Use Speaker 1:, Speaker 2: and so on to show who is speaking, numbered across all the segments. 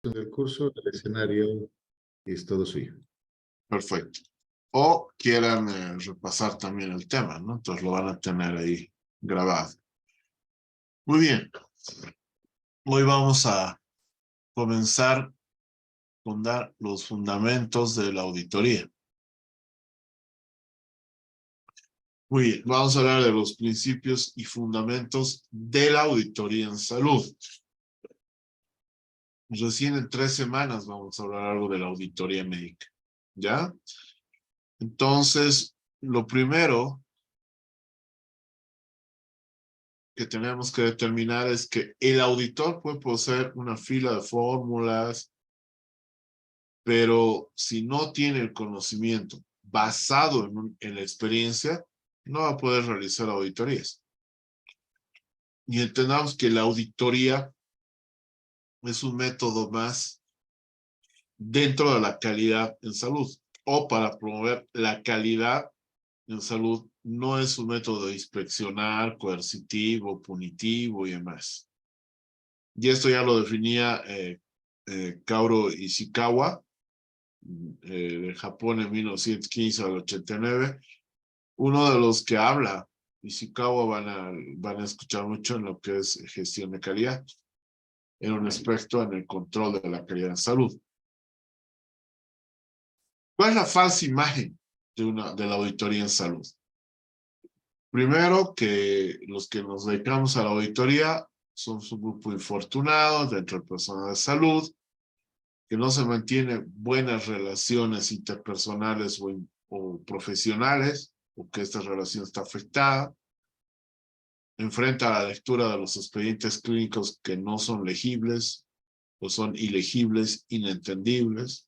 Speaker 1: Del curso, el escenario es todo suyo.
Speaker 2: Perfecto. O quieran repasar también el tema, ¿no? Entonces lo van a tener ahí grabado. Muy bien. Hoy vamos a comenzar con dar los fundamentos de la auditoría. Muy bien, vamos a hablar de los principios y fundamentos de la auditoría en salud. Recién en 3 semanas vamos a hablar algo de la auditoría médica, ¿ya? Entonces, lo primero que tenemos que determinar es que el auditor puede poseer una fila de fórmulas, pero si no tiene el conocimiento basado en la experiencia, no va a poder realizar auditorías. Y entendamos que la auditoría es un método más dentro de la calidad en salud o para promover la calidad en salud. No es un método de inspeccionar, coercitivo, punitivo y demás. Y esto ya lo definía Kaoru Ishikawa de Japón en 1915 al 89. Uno de los que habla Ishikawa van a escuchar mucho en lo que es gestión de calidad. Era un experto en el control de la calidad en salud. ¿Cuál es la falsa imagen de la auditoría en salud? Primero, que los que nos dedicamos a la auditoría son un grupo infortunado dentro del personal de salud, que no se mantiene buenas relaciones interpersonales o profesionales, o que esta relación está afectada, enfrenta la lectura de los expedientes clínicos que no son legibles, o son ilegibles, inentendibles.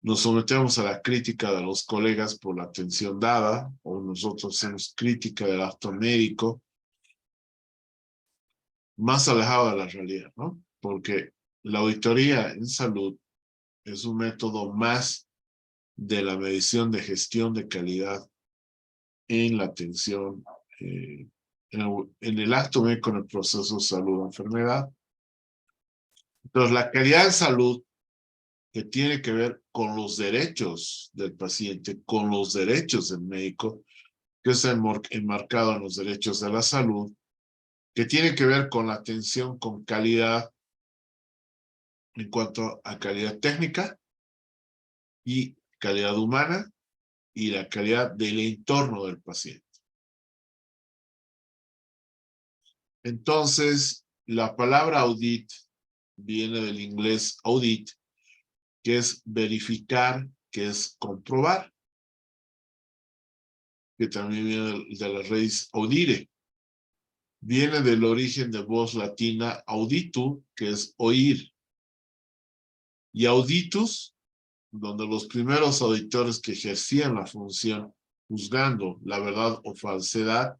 Speaker 2: Nos sometemos a la crítica de los colegas por la atención dada, o nosotros hacemos crítica del acto médico, más alejado de la realidad, ¿no? Porque la auditoría en salud es un método más de la medición de gestión de calidad en la atención, en el acto médico, en el proceso de salud o enfermedad. Entonces, la calidad en salud, que tiene que ver con los derechos del paciente, con los derechos del médico, que está enmarcado en los derechos de la salud, que tiene que ver con la atención con calidad en cuanto a calidad técnica y calidad humana y la calidad del entorno del paciente. Entonces, la palabra audit viene del inglés audit, que es verificar, que es comprobar, que también viene de la raíz audire. Viene del origen de voz latina auditu, que es oír, y auditus, donde los primeros auditores que ejercían la función juzgando la verdad o falsedad,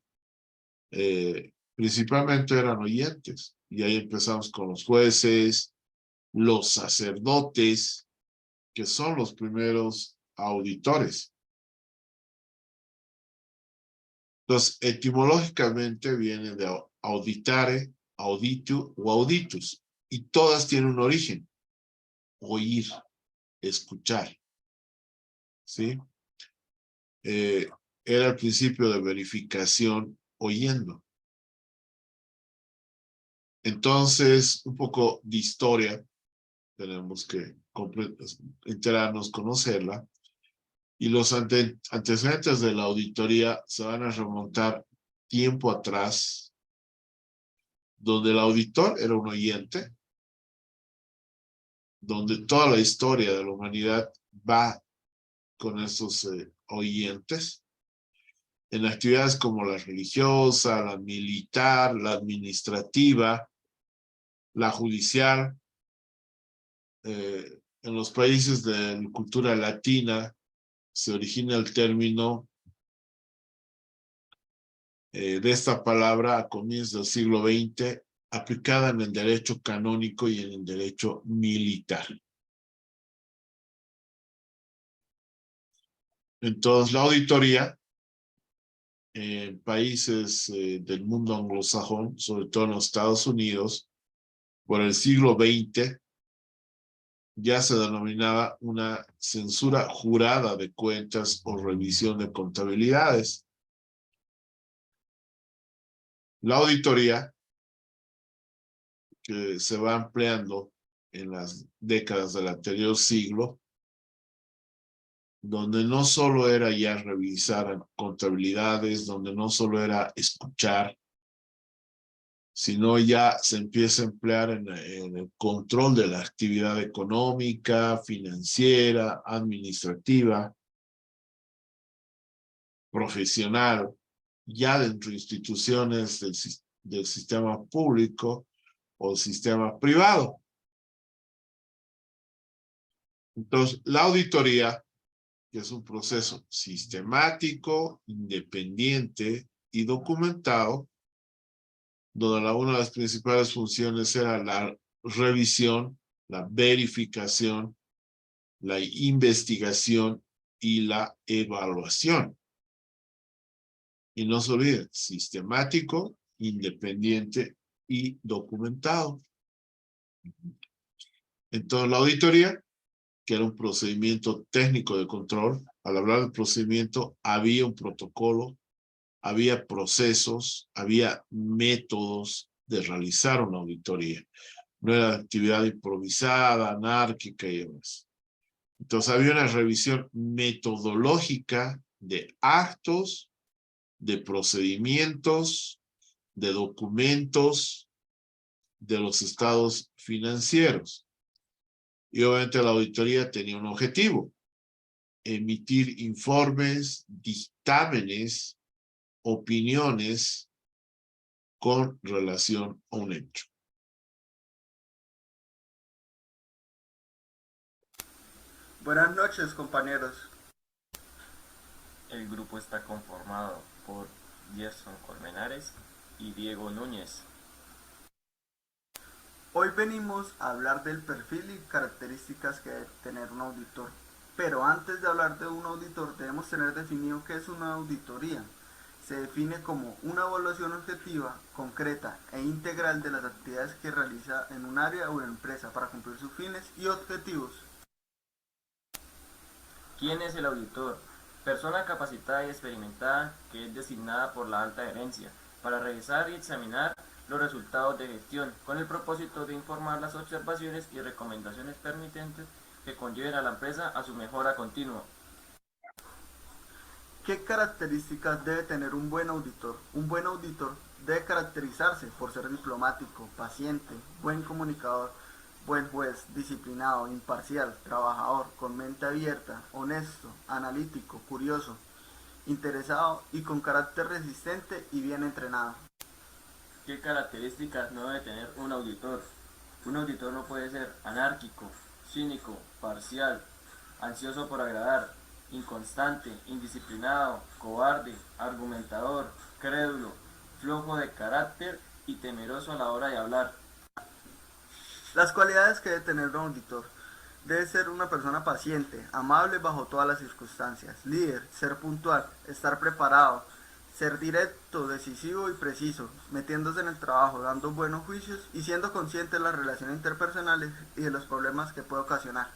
Speaker 2: principalmente eran oyentes. Y ahí empezamos con los jueces, los sacerdotes, que son los primeros auditores. Entonces, etimológicamente viene de auditare, auditu o auditus, y todas tienen un origen: oír, escuchar, ¿sí? Era el principio de verificación oyendo. Entonces, un poco de historia, tenemos que enterarnos, conocerla, y los antecedentes de la auditoría se van a remontar tiempo atrás, donde el auditor era un oyente, donde toda la historia de la humanidad va con esos oyentes, en actividades como la religiosa, la militar, la administrativa, la judicial. En los países de cultura latina se origina el término de esta palabra a comienzos del siglo XX, aplicada en el derecho canónico y en el derecho militar. Entonces, la auditoría en países del mundo anglosajón, sobre todo en los Estados Unidos, por el siglo XX, ya se denominaba una censura jurada de cuentas o revisión de contabilidades. La auditoría, que se va ampliando en las décadas del anterior siglo, donde no solo era ya revisar contabilidades, donde no solo era escuchar, sino ya se empieza a emplear en el control de la actividad económica, financiera, administrativa, profesional, ya dentro de instituciones del sistema público o sistema privado. Entonces, la auditoría, que es un proceso sistemático, independiente y documentado, donde una de las principales funciones era la revisión, la verificación, la investigación y la evaluación. Y no se olviden, sistemático, independiente y documentado. Entonces, la auditoría, que era un procedimiento técnico de control, al hablar del procedimiento, había un protocolo, había procesos, había métodos de realizar una auditoría. No era actividad improvisada, anárquica y demás. Entonces había una revisión metodológica de actos, de procedimientos, de documentos, de los estados financieros. Y obviamente la auditoría tenía un objetivo: emitir informes, dictámenes, opiniones con relación a un hecho.
Speaker 3: Buenas noches, compañeros.
Speaker 4: El grupo está conformado por Gerson Colmenares y Diego Núñez.
Speaker 3: Hoy venimos a hablar del perfil y características que debe tener un auditor. Pero antes de hablar de un auditor debemos tener definido qué es una auditoría. Se define como una evaluación objetiva, concreta e integral de las actividades que realiza en un área o empresa para cumplir sus fines y objetivos.
Speaker 4: ¿Quién es el auditor? Persona capacitada y experimentada que es designada por la alta gerencia para revisar y examinar los resultados de gestión con el propósito de informar las observaciones y recomendaciones permitentes que conlleven a la empresa a su mejora continua.
Speaker 3: ¿Qué características debe tener un buen auditor? Un buen auditor debe caracterizarse por ser diplomático, paciente, buen comunicador, buen juez, disciplinado, imparcial, trabajador, con mente abierta, honesto, analítico, curioso, interesado y con carácter resistente y bien entrenado.
Speaker 4: ¿Qué características no debe tener un auditor? Un auditor no puede ser anárquico, cínico, parcial, ansioso por agradar, inconstante, indisciplinado, cobarde, argumentador, crédulo, flojo de carácter y temeroso a la hora de hablar.
Speaker 3: Las cualidades que debe tener un auditor: debe ser una persona paciente, amable bajo todas las circunstancias, líder, ser puntual, estar preparado, ser directo, decisivo y preciso, metiéndose en el trabajo, dando buenos juicios y siendo consciente de las relaciones interpersonales y de los problemas que puede ocasionar.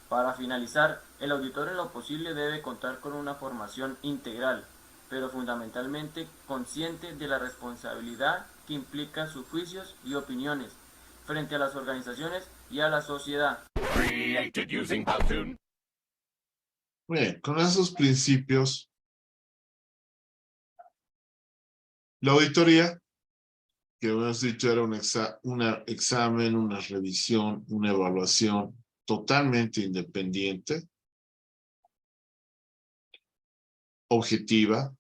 Speaker 4: Para finalizar, el auditor en lo posible debe contar con una formación integral, pero fundamentalmente consciente de la responsabilidad que implica sus juicios y opiniones frente a las organizaciones y a la sociedad.
Speaker 2: Bien, con esos principios, la auditoría, que hemos dicho era un examen, una revisión, una evaluación totalmente independiente, objetiva.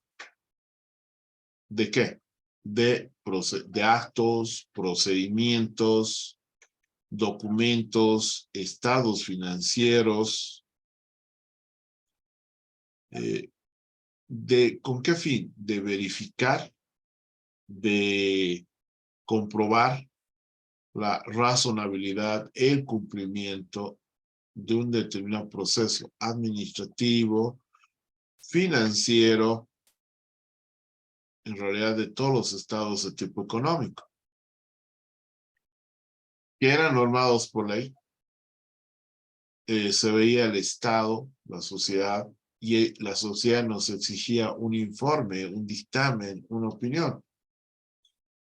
Speaker 2: ¿De qué? De actos, procedimientos, documentos, estados financieros. ¿Con qué fin? De verificar, de comprobar la razonabilidad, el cumplimiento de un determinado proceso administrativo, financiero, en realidad de todos los estados de tipo económico, que eran normados por ley, se veía el Estado, la sociedad, y la sociedad nos exigía un informe, un dictamen, una opinión.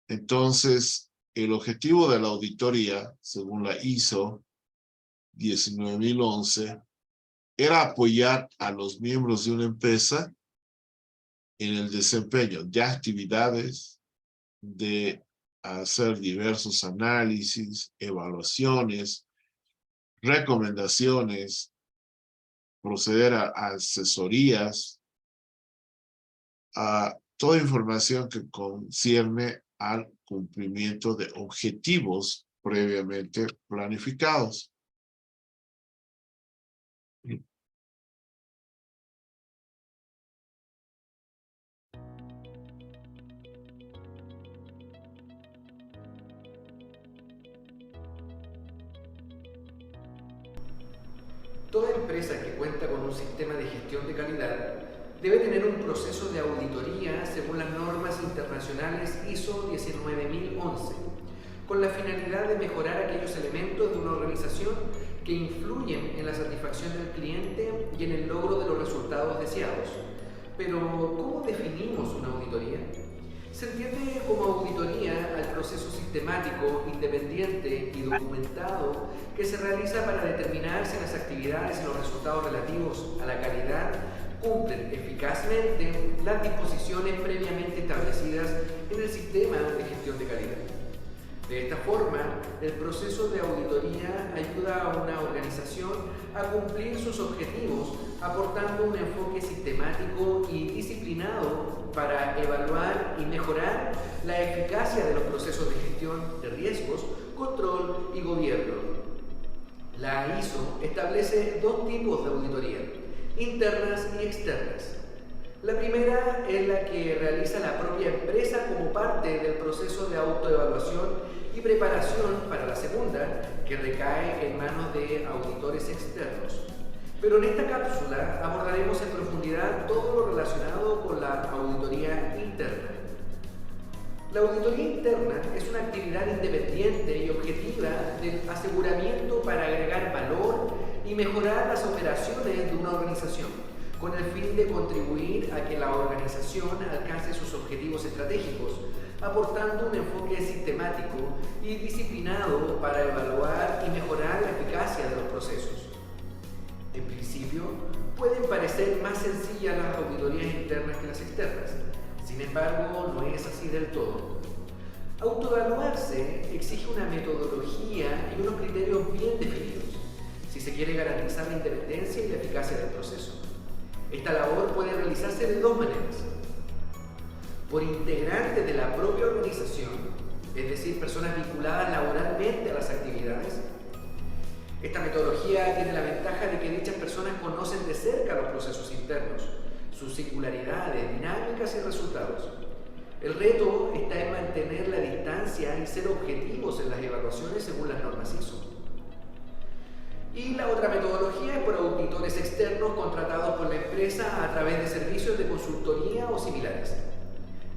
Speaker 2: Entonces, el objetivo de la auditoría, según la ISO 19011, era apoyar a los miembros de una empresa en el desempeño de actividades, de hacer diversos análisis, evaluaciones, recomendaciones, proceder a asesorías, a toda información que concierne al cumplimiento de objetivos previamente planificados.
Speaker 5: Toda empresa que cuenta con un sistema de gestión de calidad debe tener un proceso de auditoría según las normas internacionales ISO 19011, con la finalidad de mejorar aquellos elementos de una organización que influyen en la satisfacción del cliente y en el logro de los resultados deseados. Pero, ¿cómo definimos una auditoría? Se entiende como auditoría al proceso sistemático, independiente y documentado que se realiza para determinar si las actividades y los resultados relativos a la calidad cumplen eficazmente las disposiciones previamente establecidas en el sistema de gestión de calidad. De esta forma, el proceso de auditoría ayuda a una organización a cumplir sus objetivos, aportando un enfoque sistemático y disciplinado para evaluar y mejorar la eficacia de los procesos de gestión de riesgos, control y gobierno. La ISO establece dos tipos de auditoría, internas y externas. La primera es la que realiza la propia empresa como parte del proceso de autoevaluación y preparación para la segunda, que recae en manos de auditores externos. Pero en esta cápsula abordaremos en profundidad todo lo relacionado con la auditoría interna. La auditoría interna es una actividad independiente y objetiva de aseguramiento para agregar valor y mejorar las operaciones de una organización, con el fin de contribuir a que la organización alcance sus objetivos estratégicos, aportando un enfoque sistemático y disciplinado para evaluar y mejorar la eficacia de los procesos. En principio, pueden parecer más sencillas las auditorías internas que las externas. Sin embargo, no es así del todo. Autoevaluarse exige una metodología y unos criterios bien definidos, si se quiere garantizar la independencia y la eficacia del proceso. Esta labor puede realizarse de dos maneras: por integrantes de la propia organización, es decir, personas vinculadas laboralmente a las actividades. Esta metodología tiene la ventaja de que dichas personas conocen de cerca los procesos internos, sus singularidades, dinámicas y resultados. El reto está en mantener la distancia y ser objetivos en las evaluaciones según las normas ISO. Y la otra metodología es por auditores externos contratados por la empresa a través de servicios de consultoría o similares.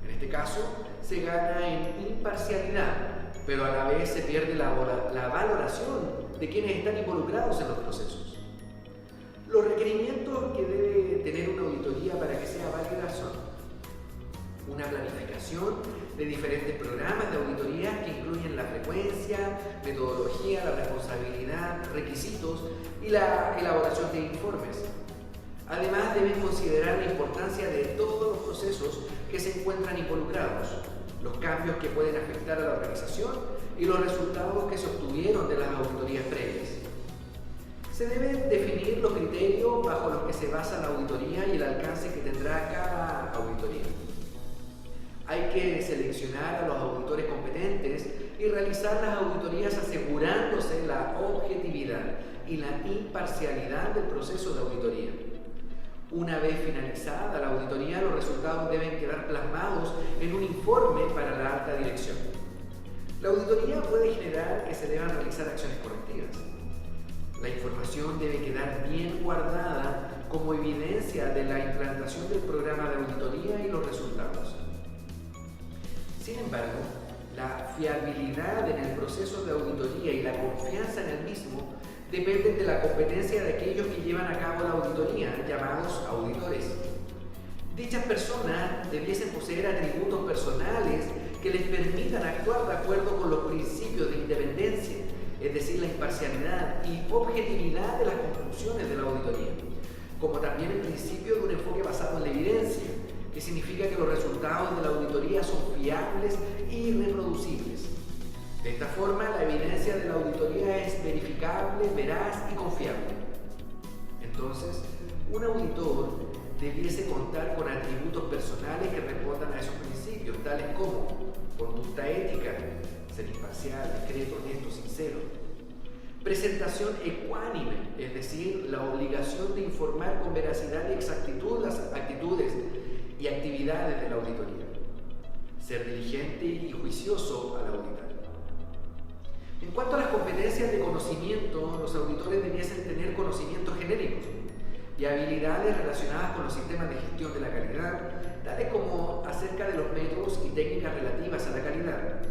Speaker 5: En este caso, se gana en imparcialidad, pero a la vez se pierde la valoración de quienes están involucrados en los procesos. Los requerimientos que debe tener una auditoría para que sea válida son una planificación de diferentes programas de auditoría que incluyen la frecuencia, metodología, la responsabilidad, requisitos y la elaboración de informes. Además, deben considerar la importancia de todos los procesos que se encuentran involucrados, los cambios que pueden afectar a la organización y los resultados que se obtuvieron de las auditorías previas. Se deben definir los criterios bajo los que se basa la auditoría y el alcance que tendrá cada auditoría. Hay que seleccionar a los auditores competentes y realizar las auditorías asegurándose la objetividad y la imparcialidad del proceso de auditoría. Una vez finalizada la auditoría, los resultados deben quedar plasmados en un informe para la alta dirección. La auditoría puede generar que se deban realizar acciones correctivas. La información debe quedar bien guardada como evidencia de la implantación del programa de auditoría y los resultados. Sin embargo, la fiabilidad en el proceso de auditoría y la confianza en el mismo dependen de la competencia de aquellos que llevan a cabo la auditoría, llamados auditores. Dichas personas debiesen poseer atributos personales que les permitan actuar de acuerdo con los principios de independencia, es decir, la imparcialidad y objetividad de las conclusiones de la auditoría, como también el principio de un enfoque basado en la evidencia, que significa que los resultados de la auditoría son fiables y reproducibles. De esta forma, la evidencia de la auditoría es verificable, veraz y confiable. Entonces, un auditor debiese contar con atributos personales que respondan a esos principios, tales como conducta ética, ser imparcial, discreto, honesto, sincero; presentación ecuánime, es decir, la obligación de informar con veracidad y exactitud las actitudes y actividades de la auditoría; ser diligente y juicioso al auditar. En cuanto a las competencias de conocimiento, los auditores debiesen tener conocimientos genéricos y habilidades relacionadas con los sistemas de gestión de la calidad, tales como acerca de los métodos y técnicas relativas a la calidad,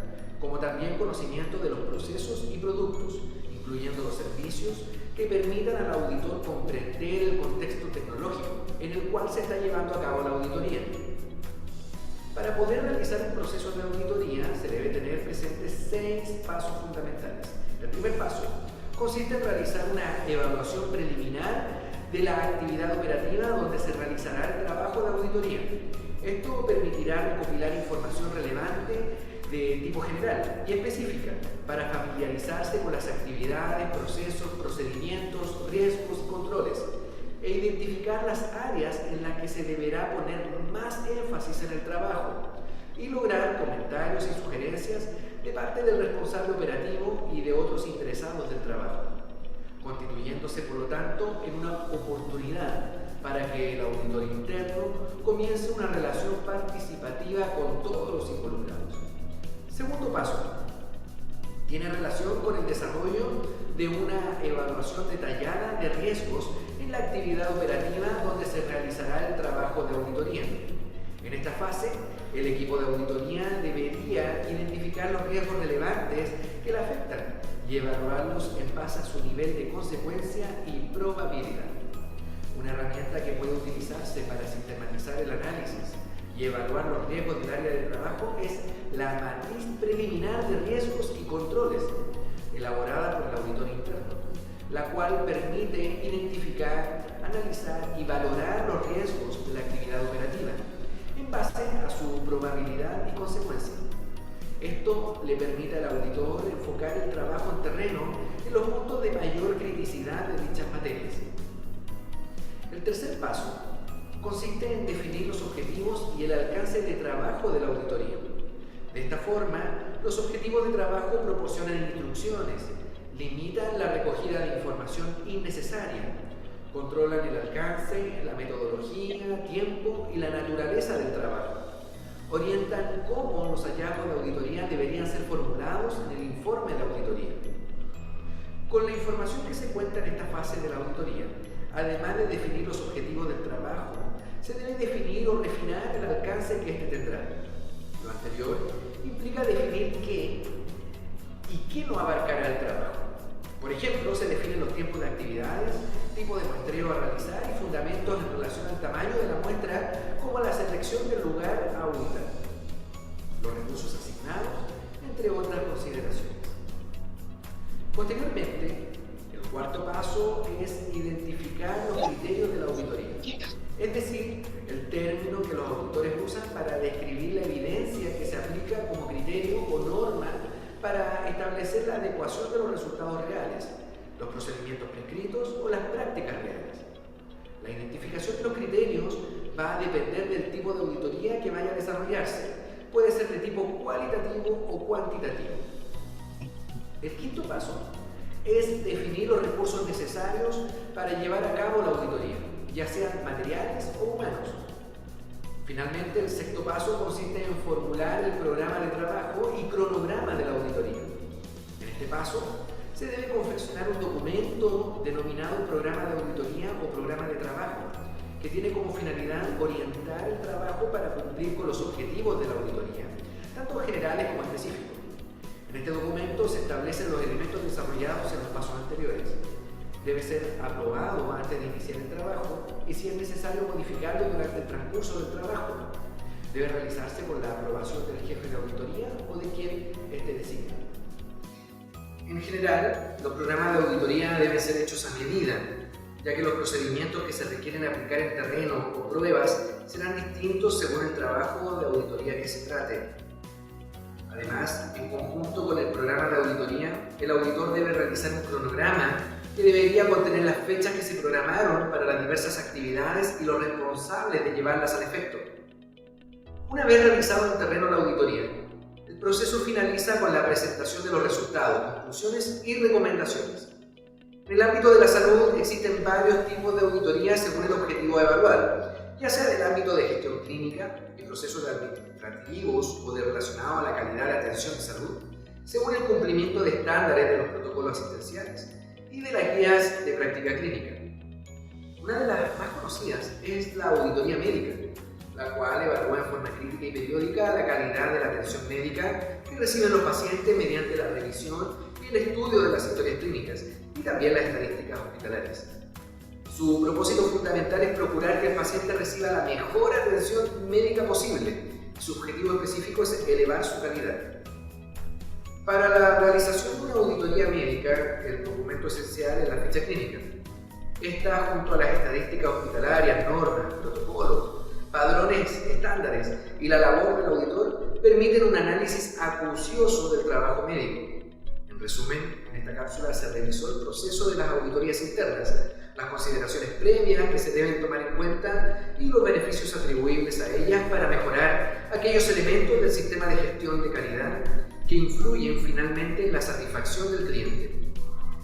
Speaker 5: como también conocimiento de los procesos y productos, incluyendo los servicios, que permitan al auditor comprender el contexto tecnológico en el cual se está llevando a cabo la auditoría. Para poder realizar un proceso de auditoría se debe tener presentes 6 pasos fundamentales. El primer paso consiste en realizar una evaluación preliminar de la actividad operativa donde se realizará el trabajo de auditoría. Esto permitirá recopilar información relevante de tipo general y específica para familiarizarse con las actividades, procesos, procedimientos, riesgos y controles, e identificar las áreas en las que se deberá poner más énfasis en el trabajo y lograr comentarios y sugerencias de parte del responsable operativo y de otros interesados del trabajo, constituyéndose por lo tanto en una oportunidad para que el auditor interno comience una relación participativa con todos los involucrados. Segundo paso, tiene relación con el desarrollo de una evaluación detallada de riesgos en la actividad operativa donde se realizará el trabajo de auditoría. En esta fase, el equipo de auditoría debería identificar los riesgos relevantes que la afectan y evaluarlos en base a su nivel de consecuencia y probabilidad. Una herramienta que puede utilizarse para sistematizar el análisis y evaluar los riesgos del área de trabajo es la matriz preliminar de riesgos y controles, elaborada por el auditor interno, la cual permite identificar, analizar y valorar los riesgos de la actividad operativa en base a su probabilidad y consecuencia. Esto le permite al auditor enfocar el trabajo en terreno en los puntos de mayor criticidad de dichas materias. El tercer paso consiste en definir los objetivos y el alcance de trabajo de la auditoría. De esta forma, los objetivos de trabajo proporcionan instrucciones, limitan la recogida de información innecesaria, controlan el alcance, la metodología, tiempo y la naturaleza del trabajo, orientan cómo los hallazgos de auditoría deberían ser formulados en el informe de auditoría. Con la información que se cuenta en esta fase de la auditoría, además de definir los objetivos del trabajo, se debe definir o refinar el alcance que éste tendrá. Lo anterior implica definir qué y qué no abarcará el trabajo. Por ejemplo, se definen los tiempos de actividades, tipo de muestreo a realizar y fundamentos en relación al tamaño de la muestra, como la selección del lugar a auditar, los recursos asignados, entre otras consideraciones. Posteriormente, el cuarto paso es identificar los criterios de la auditoría, es decir, el término que los auditores usan para describir la evidencia que se aplica como criterio o norma para establecer la adecuación de los resultados reales, los procedimientos prescritos o las prácticas reales. La identificación de los criterios va a depender del tipo de auditoría que vaya a desarrollarse. Puede ser de tipo cualitativo o cuantitativo. El quinto paso es definir los recursos necesarios para llevar a cabo la auditoría, ya sean materiales o humanos. Finalmente, el sexto paso consiste en formular el programa de trabajo y cronograma de la auditoría. En este paso, se debe confeccionar un documento denominado programa de auditoría o programa de trabajo, que tiene como finalidad orientar el trabajo para cumplir con los objetivos de la auditoría, tanto generales como específicos. En este documento se establecen los elementos desarrollados en los pasos anteriores. Debe ser aprobado antes de iniciar el trabajo y, si es necesario, modificarlo durante el transcurso del trabajo. Debe realizarse con la aprobación del jefe de auditoría o de quien esté designado. En general, los programas de auditoría deben ser hechos a medida, ya que los procedimientos que se requieren aplicar en terreno o pruebas serán distintos según el trabajo de auditoría que se trate. Además, en conjunto con el programa de auditoría, el auditor debe realizar un cronograma que debería contener las fechas que se programaron para las diversas actividades y los responsables de llevarlas al efecto. Una vez realizado en terreno la auditoría, el proceso finaliza con la presentación de los resultados, conclusiones y recomendaciones. En el ámbito de la salud existen varios tipos de auditoría según el objetivo a evaluar, ya sea del ámbito de gestión clínica, de procesos administrativos o de relacionado a la calidad de la atención de salud, según el cumplimiento de estándares de los protocolos asistenciales y de las guías de práctica clínica. Una de las más conocidas es la auditoría médica, la cual evalúa en forma crítica y periódica la calidad de la atención médica que reciben los pacientes mediante la revisión y el estudio de las historias clínicas y también las estadísticas hospitalarias. Su propósito fundamental es procurar que el paciente reciba la mejor atención médica posible y su objetivo específico es elevar su calidad. Para la realización de una auditoría médica, el documento esencial es la ficha clínica. Esta, junto a las estadísticas hospitalarias, normas, protocolos, padrones, estándares y la labor del auditor permiten un análisis acucioso del trabajo médico. En resumen, en esta cápsula se revisó el proceso de las auditorías internas, las consideraciones previas que se deben tomar en cuenta y los beneficios atribuibles a ellas para mejorar aquellos elementos del sistema de gestión de calidad que influyen finalmente en la satisfacción del cliente.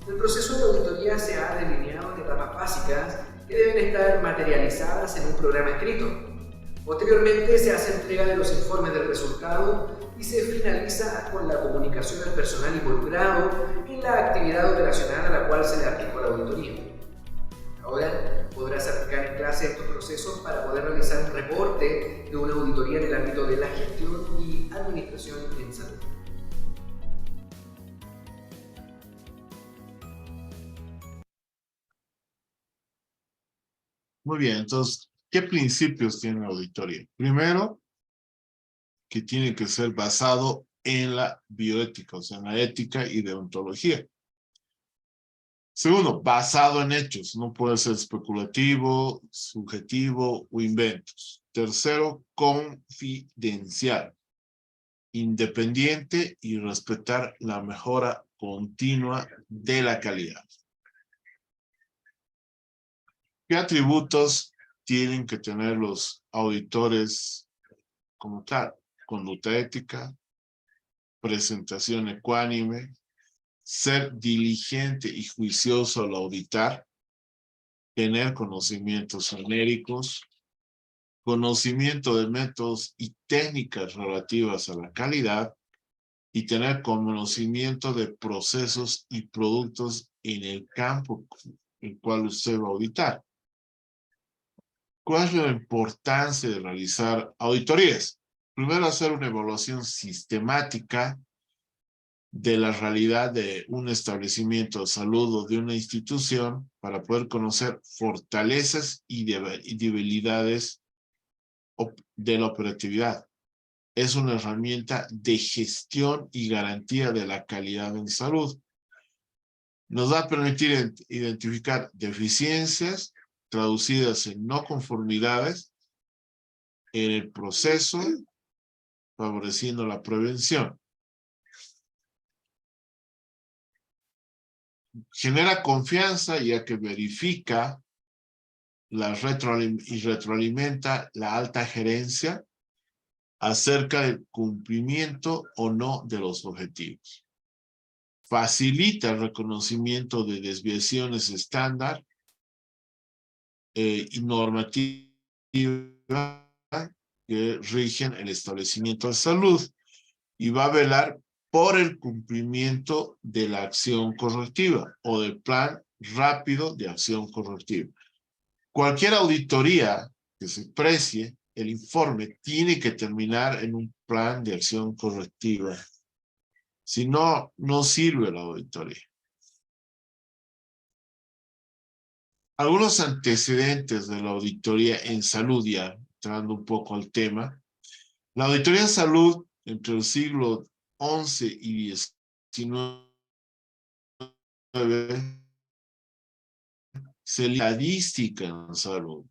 Speaker 5: El proceso de auditoría se ha delineado en etapas básicas que deben estar materializadas en un programa escrito. Posteriormente se hace entrega de los informes del resultado y se finaliza con la comunicación del personal involucrado en la actividad operacional a la cual se le aplicó la auditoría. Ahora podrás aplicar en clase estos procesos para poder realizar un reporte de una auditoría en el ámbito de la gestión y administración en salud.
Speaker 2: Muy bien, entonces, ¿qué principios tiene la auditoría? Primero, que tiene que ser basado en la bioética, o sea, en la ética y deontología. Segundo, basado en hechos, no puede ser especulativo, subjetivo o inventos. Tercero, confidencial, independiente y respetar la mejora continua de la calidad. ¿Qué atributos tienen que tener los auditores como tal? Conducta ética, presentación ecuánime, ser diligente y juicioso al auditar, tener conocimientos genéricos, conocimiento de métodos y técnicas relativas a la calidad y tener conocimiento de procesos y productos en el campo el cual usted va a auditar. ¿Cuál es la importancia de realizar auditorías? Primero, hacer una evaluación sistemática de la realidad de un establecimiento de salud o de una institución para poder conocer fortalezas y debilidades de la operatividad. Es una herramienta de gestión y garantía de la calidad en salud. Nos va a permitir identificar deficiencias traducidas en no conformidades en el proceso, favoreciendo la prevención. Genera confianza ya que verifica y retroalimenta la alta gerencia acerca del cumplimiento o no de los objetivos. Facilita el reconocimiento de desviaciones estándar y normativa que rigen el establecimiento de salud y va a velar por el cumplimiento de la acción correctiva o del plan rápido de acción correctiva. Cualquier auditoría que se precie, el informe tiene que terminar en un plan de acción correctiva. Si no, no sirve la auditoría. Algunos antecedentes de la auditoría en salud, ya entrando un poco al tema. La auditoría en salud entre el siglo XI y XIX se estadística en salud.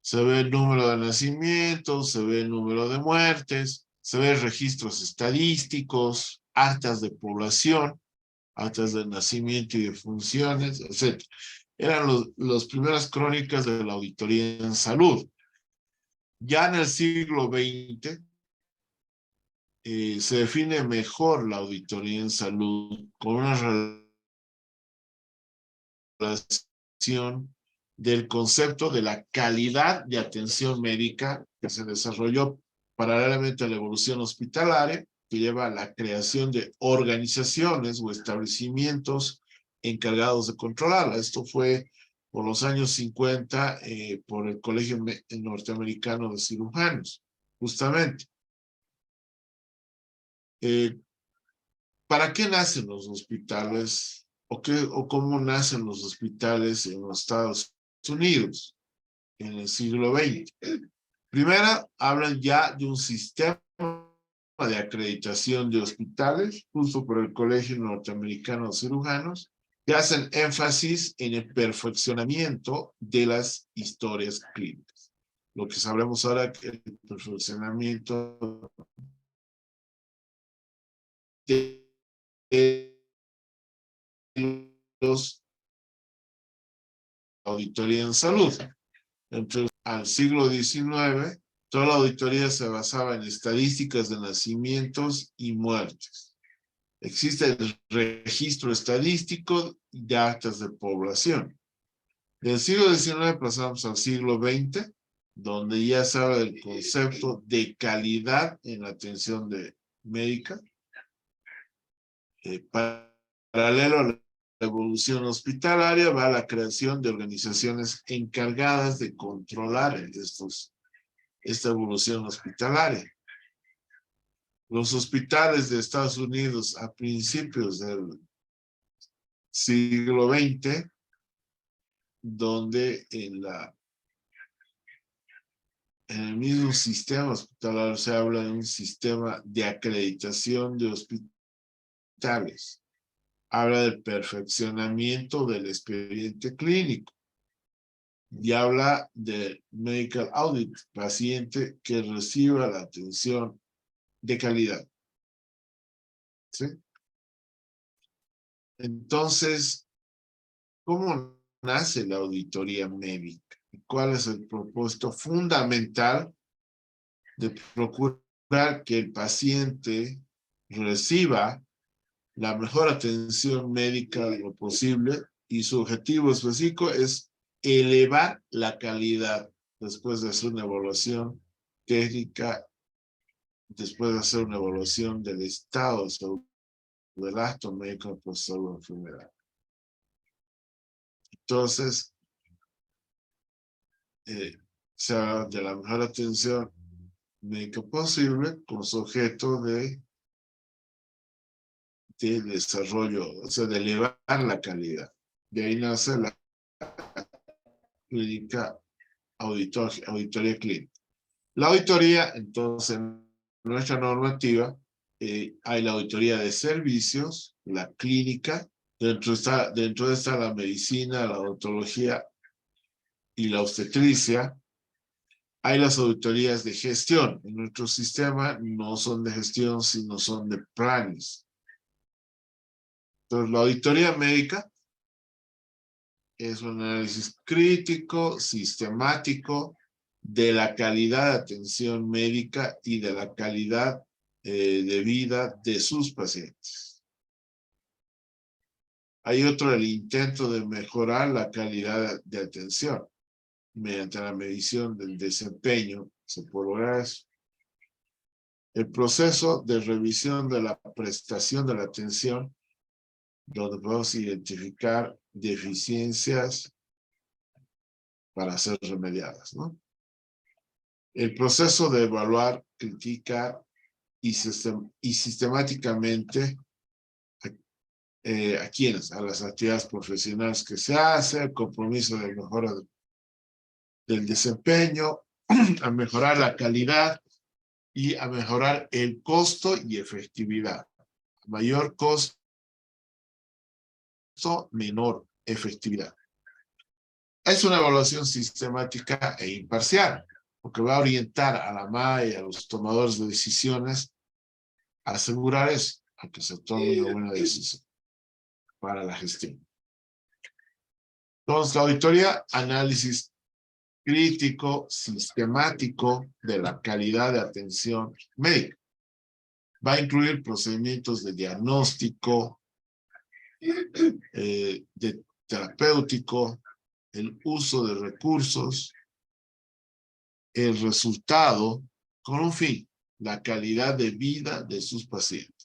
Speaker 2: Se ve el número de nacimientos, se ve el número de muertes, se ve registros estadísticos, actas de población, actas de nacimiento y de funciones, etc. Eran las primeras crónicas de la auditoría en salud. Ya en el siglo XX se define mejor la auditoría en salud con una relación del concepto de la calidad de atención médica que se desarrolló paralelamente a la evolución hospitalaria, que lleva a la creación de organizaciones o establecimientos encargados de controlarla. Esto fue por los años 50 por el Colegio Norteamericano de Cirujanos, justamente. ¿Para qué nacen los hospitales? ¿O cómo nacen los hospitales en los Estados Unidos en el siglo XX? Primero, hablan ya de un sistema de acreditación de hospitales, justo por el Colegio Norteamericano de Cirujanos, que hacen énfasis en el perfeccionamiento de las historias clínicas. Lo que sabremos ahora que el perfeccionamiento de los auditoría en salud. Entre al siglo XIX, toda la auditoría se basaba en estadísticas de nacimientos y muertes. Existe el registro estadístico de actas de población. Del siglo XIX pasamos al siglo XX, donde ya se habla del concepto de calidad en la atención médica. Paralelo a la evolución hospitalaria va la creación de organizaciones encargadas de controlar esta evolución hospitalaria. Los hospitales de Estados Unidos a principios del siglo XX, donde en el mismo sistema hospitalario se habla de un sistema de acreditación de hospitales. Habla del perfeccionamiento del expediente clínico y habla del medical audit, paciente que reciba la atención de calidad. ¿Sí? Entonces, ¿cómo nace la auditoría médica? ¿Cuál es el propósito fundamental de procurar que el paciente reciba la mejor atención médica lo posible? Y su objetivo específico es elevar la calidad después de hacer una evaluación técnica, después de hacer una evaluación del estado de salud del acto médico por salud o enfermedad. Entonces, se habla de la mejor atención médica posible con su objeto de desarrollo, o sea, de elevar la calidad. De ahí nace la clínica auditoría clínica. La auditoría, entonces, en nuestra normativa, hay la auditoría de servicios, la clínica, dentro de esta la medicina, la odontología y la obstetricia. Hay las auditorías de gestión. En nuestro sistema no son de gestión, sino son de planes. Entonces, la auditoría médica es un análisis crítico, sistemático, de la calidad de atención médica y de la calidad de vida de sus pacientes. Hay otro, el intento de mejorar la calidad de atención. Mediante la medición del desempeño se puede lograr eso. El proceso de revisión de la prestación de la atención, donde podemos identificar deficiencias para ser remediadas, ¿no? El proceso de evaluar, criticar y sistemáticamente ¿a quiénes? A las actividades profesionales que se hace, el compromiso de mejora del desempeño, a mejorar la calidad y a mejorar el costo y efectividad. Mayor costo, menor efectividad. Es una evaluación sistemática e imparcial, porque va a orientar a la MAE y a los tomadores de decisiones a asegurar eso, a que se tome una buena decisión para la gestión. Entonces, la auditoría, análisis crítico, sistemático de la calidad de atención médica. Va a incluir procedimientos de diagnóstico, de terapéutico, el uso de recursos, el resultado, con un fin, la calidad de vida de sus pacientes.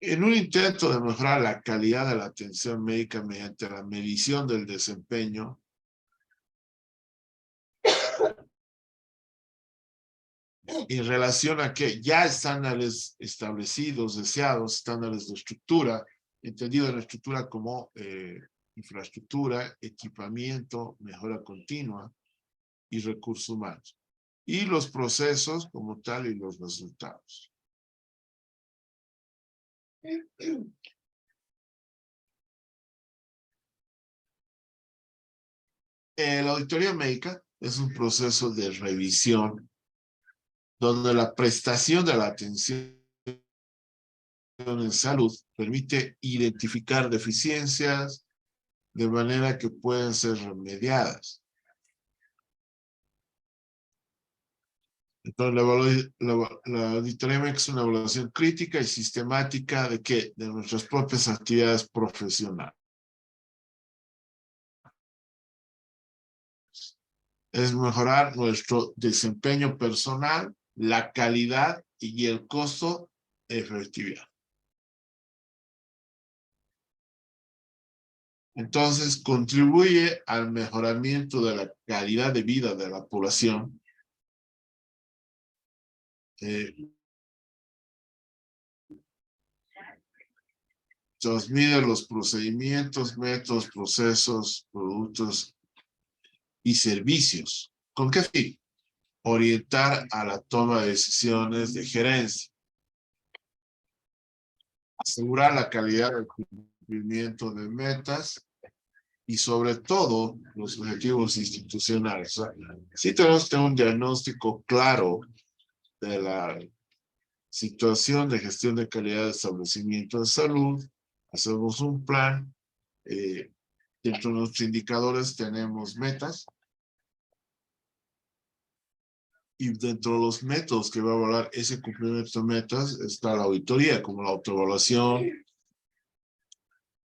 Speaker 2: En un intento de mejorar la calidad de la atención médica mediante la medición del desempeño, en relación a que ya estándares establecidos, deseados, estándares de estructura, entendido en la estructura como infraestructura, equipamiento, mejora continua y recursos humanos, y los procesos como tal y los resultados. La auditoría médica es un proceso de revisión donde la prestación de la atención en salud permite identificar deficiencias de manera que pueden ser remediadas. Entonces, la auditoría médica es una evaluación crítica y sistemática ¿de qué? De nuestras propias actividades profesionales. Es mejorar nuestro desempeño personal, la calidad y el costo de efectividad. Entonces, contribuye al mejoramiento de la calidad de vida de la población. Mide los procedimientos, métodos, procesos, productos y servicios. ¿Con qué fin? Orientar a la toma de decisiones de gerencia. Asegurar la calidad del cumplimiento de metas y sobre todo los objetivos institucionales. O sea, sí tenemos que tener un diagnóstico claro de la situación de gestión de calidad de establecimiento de salud. Hacemos un plan. Dentro de nuestros indicadores tenemos metas. Y dentro de los métodos que va a evaluar ese cumplimiento de metas está la auditoría, como la autoevaluación,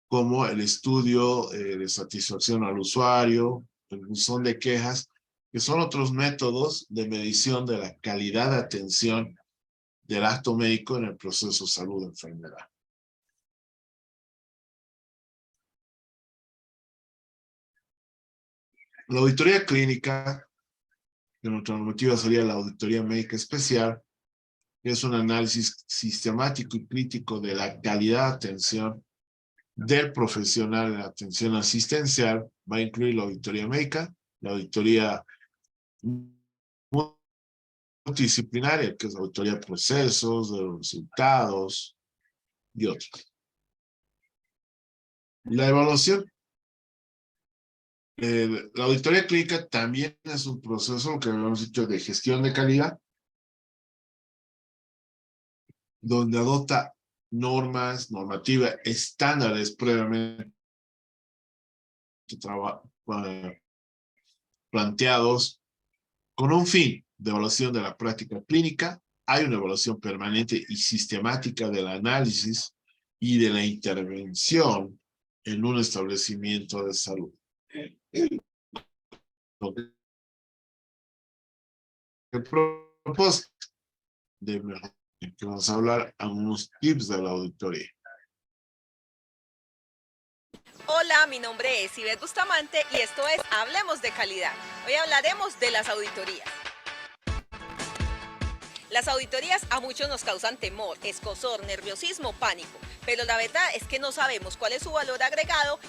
Speaker 2: como el estudio de satisfacción al usuario, el buzón de quejas, que son otros métodos de medición de la calidad de atención del acto médico en el proceso salud-enfermedad. La auditoría clínica, que nuestra normativa sería la auditoría médica especial, que es un análisis sistemático y crítico de la calidad de atención del profesional en la atención asistencial. Va a incluir la auditoría médica, la auditoría multidisciplinaria, que es la auditoría de procesos, de los resultados y otros. La evaluación. La auditoría clínica también es un proceso, que habíamos dicho, de gestión de calidad, donde adopta normas, normativas, estándares previamente planteados con un fin de evaluación de la práctica clínica. Hay una evaluación permanente y sistemática del análisis y de la intervención en un establecimiento de salud. El propósito de que vamos a hablar algunos tips de la auditoría.
Speaker 6: Hola, mi nombre es Ivette Bustamante y esto es Hablemos de Calidad. Hoy hablaremos de las auditorías. Las auditorías a muchos nos causan temor, escozor, nerviosismo, pánico, pero la verdad es que no sabemos cuál es su valor agregado.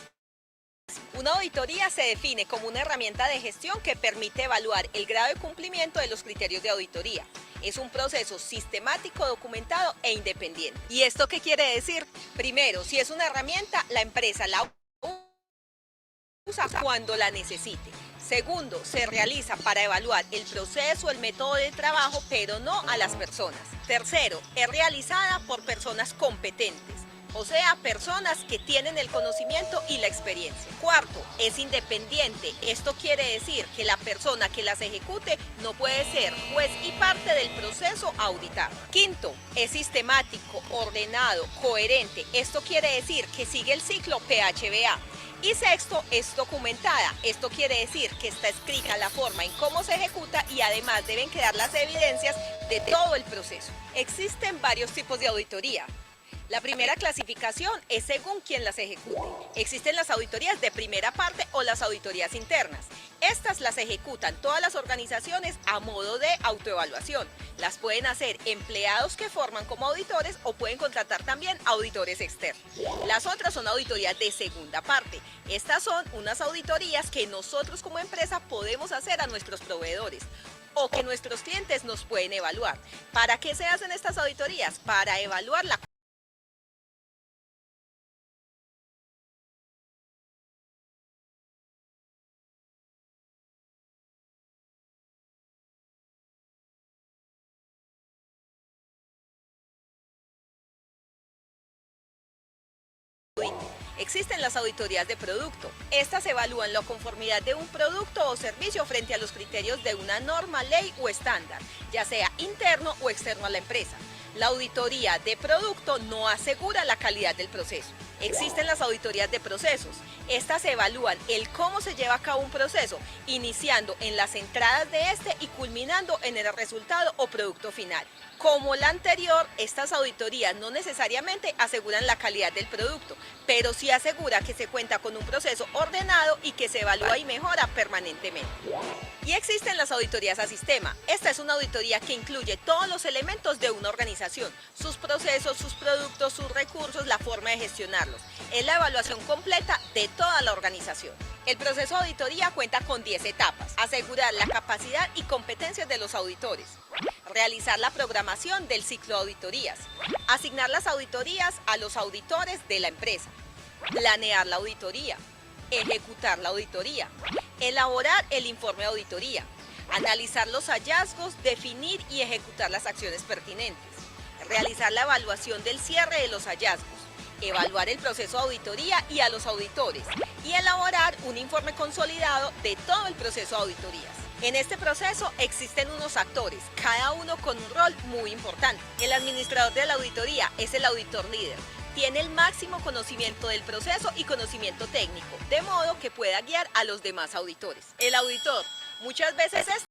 Speaker 6: Una auditoría se define como una herramienta de gestión que permite evaluar el grado de cumplimiento de los criterios de auditoría. Es un proceso sistemático, documentado e independiente. ¿Y esto qué quiere decir? Primero, si es una herramienta, la empresa la usa cuando la necesite. Segundo, se realiza para evaluar el proceso, el método de trabajo, pero no a las personas. Tercero, es realizada por personas competentes, o sea, personas que tienen el conocimiento y la experiencia. Cuarto, es independiente. Esto quiere decir que la persona que las ejecute no puede ser juez y parte del proceso a auditar. Quinto, es sistemático, ordenado, coherente. Esto quiere decir que sigue el ciclo PHBA. Y sexto, es documentada. Esto quiere decir que está escrita la forma en cómo se ejecuta y además deben quedar las evidencias de todo el proceso. Existen varios tipos de auditoría. La primera clasificación es según quien las ejecute. Existen las auditorías de primera parte o las auditorías internas. Estas las ejecutan todas las organizaciones a modo de autoevaluación. Las pueden hacer empleados que forman como auditores o pueden contratar también auditores externos. Las otras son auditorías de segunda parte. Estas son unas auditorías que nosotros como empresa podemos hacer a nuestros proveedores o que nuestros clientes nos pueden evaluar. ¿Para qué se hacen estas auditorías? Para evaluar la Existen las auditorías de producto. Estas evalúan la conformidad de un producto o servicio frente a los criterios de una norma, ley o estándar, ya sea interno o externo a la empresa. La auditoría de producto no asegura la calidad del proceso. Existen las auditorías de procesos. Estas evalúan el cómo se lleva a cabo un proceso, iniciando en las entradas de este y culminando en el resultado o producto final. Como la anterior, estas auditorías no necesariamente aseguran la calidad del producto, pero sí asegura que se cuenta con un proceso ordenado y que se evalúa y mejora permanentemente. Y existen las auditorías a sistema. Esta es una auditoría que incluye todos los elementos de una organización, sus procesos, sus productos, sus recursos, la forma de gestionarlos. Es la evaluación completa de toda la organización. El proceso de auditoría cuenta con 10 etapas. Asegurar la capacidad y competencias de los auditores. Realizar la programación del ciclo de auditorías. Asignar las auditorías a los auditores de la empresa. Planear la auditoría. Ejecutar la auditoría. Elaborar el informe de auditoría. Analizar los hallazgos, definir y ejecutar las acciones pertinentes. Realizar la evaluación del cierre de los hallazgos. Evaluar el proceso de auditoría y a los auditores. Y elaborar un informe consolidado de todo el proceso de auditorías. En este proceso existen unos actores, cada uno con un rol muy importante. El administrador de la auditoría es el auditor líder. Tiene el máximo conocimiento del proceso y conocimiento técnico, de modo que pueda guiar a los demás auditores. El auditor muchas veces es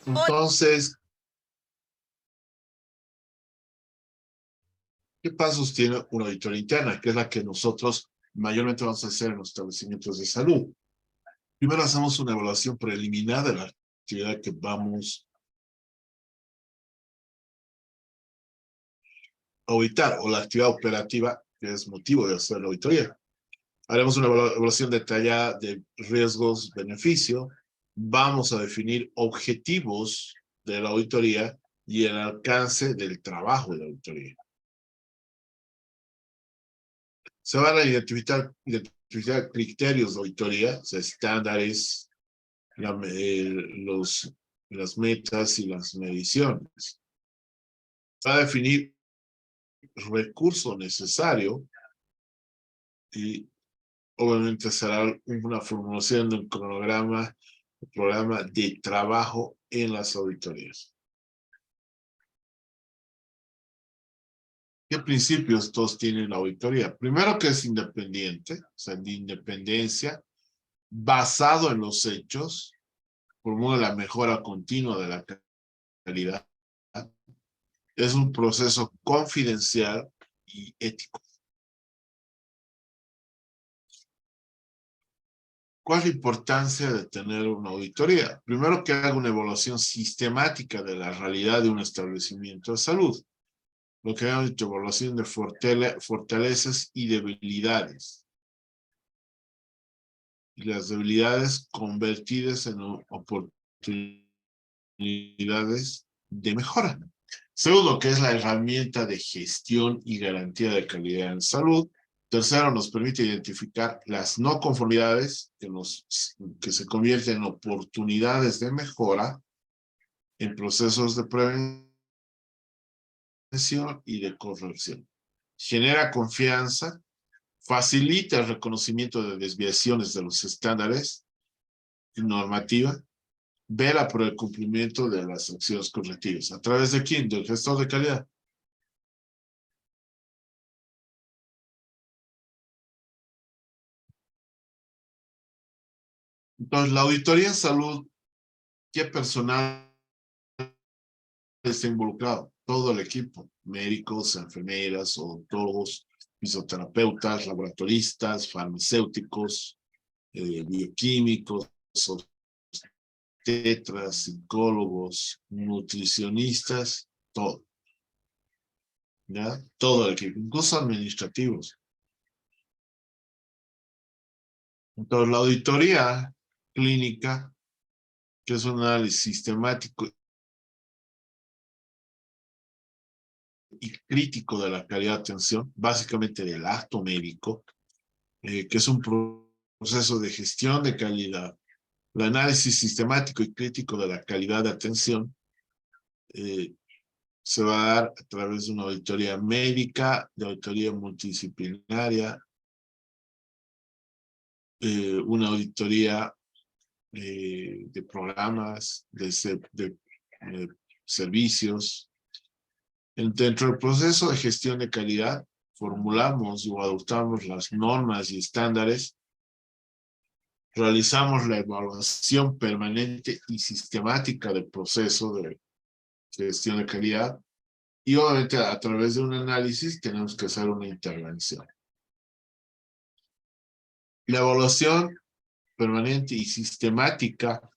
Speaker 2: Entonces, ¿qué pasos tiene una auditoría interna? Que es la que nosotros mayormente vamos a hacer en los establecimientos de salud. Primero hacemos una evaluación preliminar de la actividad que vamos a auditar o la actividad operativa que es motivo de hacer la auditoría. Haremos una evaluación detallada de riesgos, beneficio. Vamos a definir objetivos de la auditoría y el alcance del trabajo de la auditoría. Se van a identificar criterios de auditoría, o sea, estándares, las metas y las mediciones. Va a definir recurso necesario y obviamente será una formulación de un programa de trabajo en las auditorías. ¿Qué principios todos tienen la auditoría? Primero, que es independiente, o sea, de independencia, basado en los hechos, promueve la mejora continua de la calidad. Es un proceso confidencial y ético. ¿Cuál es la importancia de tener una auditoría? Primero, que haga una evaluación sistemática de la realidad de un establecimiento de salud. Lo que hemos dicho, evaluación de fortalezas y debilidades. Y las debilidades convertidas en oportunidades de mejora. Segundo, que es la herramienta de gestión y garantía de calidad en salud. Tercero, nos permite identificar las no conformidades que se convierten en oportunidades de mejora en procesos de prevención y de corrección. Genera confianza, facilita el reconocimiento de desviaciones de los estándares y normativa, vela por el cumplimiento de las acciones correctivas. ¿A través de quién? Del gestor de calidad. Entonces, la auditoría en salud, ¿qué personal está involucrado? Todo el equipo, médicos, enfermeras, odontólogos, fisioterapeutas, laboratoristas, farmacéuticos, bioquímicos, obstetras, psicólogos, nutricionistas, todo. ¿Ya? Todo el equipo, incluso administrativos. Entonces, la auditoría clínica, que es un análisis sistemático y crítico de la calidad de atención, básicamente del acto médico, que es un proceso de gestión de calidad. El análisis sistemático y crítico de la calidad de atención se va a dar a través de una auditoría médica, de auditoría multidisciplinaria, una auditoría de programas, de servicios. Dentro del proceso de gestión de calidad, formulamos o adoptamos las normas y estándares, realizamos la evaluación permanente y sistemática del proceso de gestión de calidad y obviamente a través de un análisis tenemos que hacer una intervención. La evaluación permanente y sistemática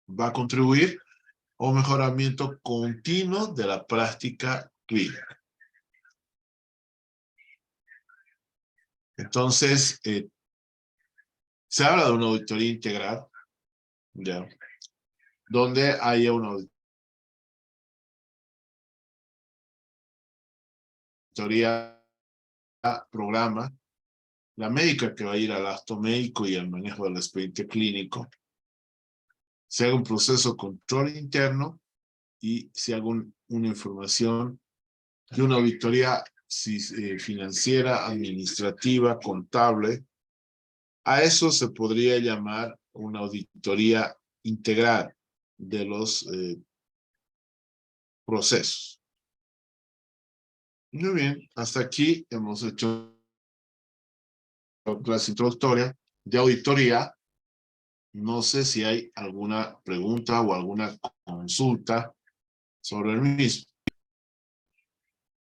Speaker 2: va a contribuir a un mejoramiento continuo de la práctica clínica. Entonces, se habla de una auditoría integral, ¿ya? Donde haya una auditoría programa, la médica que va a ir al acto médico y al manejo del expediente clínico, se haga un proceso de control interno y se haga una información de una auditoría financiera, administrativa, contable. A eso se podría llamar una auditoría integral de los procesos. Muy bien, hasta aquí hemos hecho la clase introductoria de auditoría. No sé si hay alguna pregunta o alguna consulta sobre el mismo.